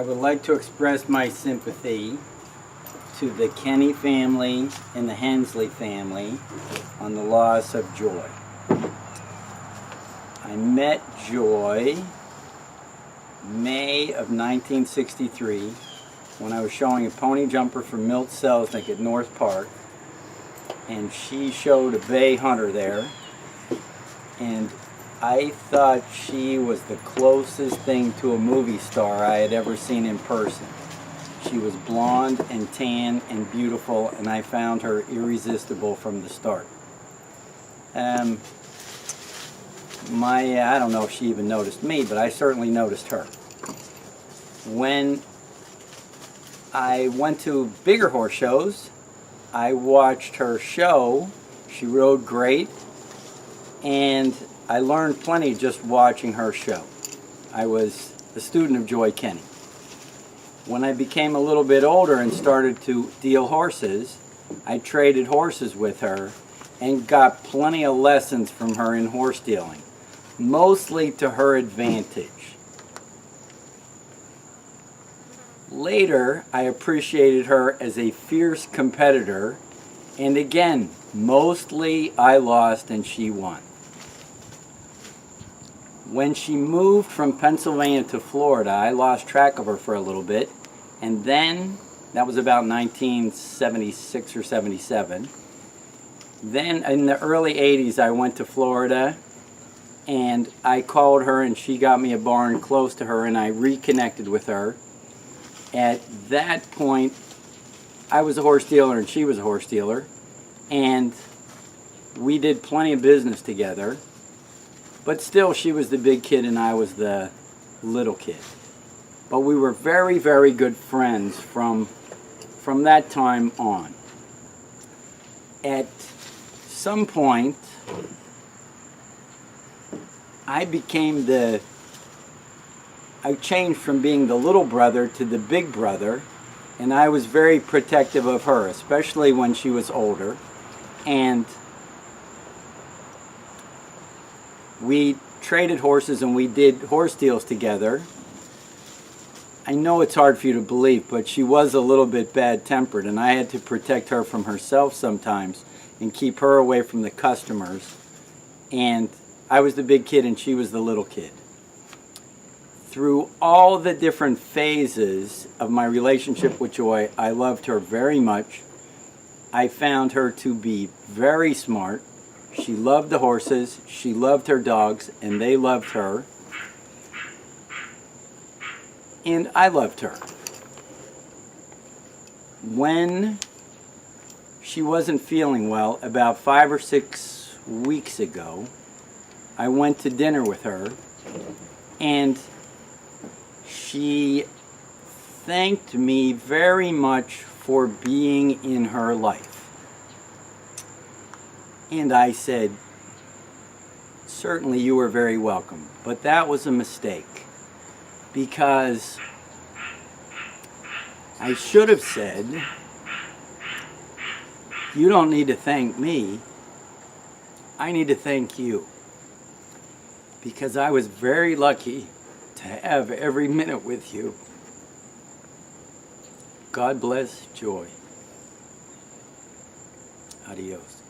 I would like to express my sympathy to the Kenny family and the Hensley family on the loss of Joy. I met Joy May of 1963 when I was showing a pony jumper for Milt Selznick at North Park, and she showed a bay hunter there, and I thought she was the closest thing to a movie star I had ever seen in person. She was blonde and tan and beautiful, and I found her irresistible from the start. I don't know if she even noticed me, but I certainly noticed her. When I went to bigger horse shows, I watched her show. She rode great, and I learned plenty just watching her show. I was a student of Joyy Kenny. When I became a little bit older and started to deal horses, I traded horses with her and got plenty of lessons from her in horse dealing, mostly to her advantage. Later, I appreciated her as a fierce competitor, and again, mostly I lost and she won. When she moved from Pennsylvania to Florida, I lost track of her for a little bit, and then, that was about 1976 or 77. Then in the early 80s, I went to Florida, and I called her, and she got me a barn close to her, and I reconnected with her. At that point, I was a horse dealer and she was a horse dealer, and we did plenty of business together. But still, she was the big kid and I was the little kid. But we were very, very good friends from that time on. At some point, I changed from being the little brother to the big brother, and I was very protective of her, especially when she was older. And we traded horses and we did horse deals together. I know it's hard for you to believe, but she was a little bit bad-tempered, and I had to protect her from herself sometimes and keep her away from the customers. And I was the big kid and she was the little kid. Through all the different phases of my relationship with Joy, I loved her very much. I found her to be very smart. She loved the horses, she loved her dogs, and they loved her. And I loved her. When she wasn't feeling well, about 5 or 6 weeks ago, I went to dinner with her, and she thanked me very much for being in her life. And I said, certainly you were very welcome, but that was a mistake, because I should have said, you don't need to thank me, I need to thank you, because I was very lucky to have every minute with you. God bless Joy. Adios.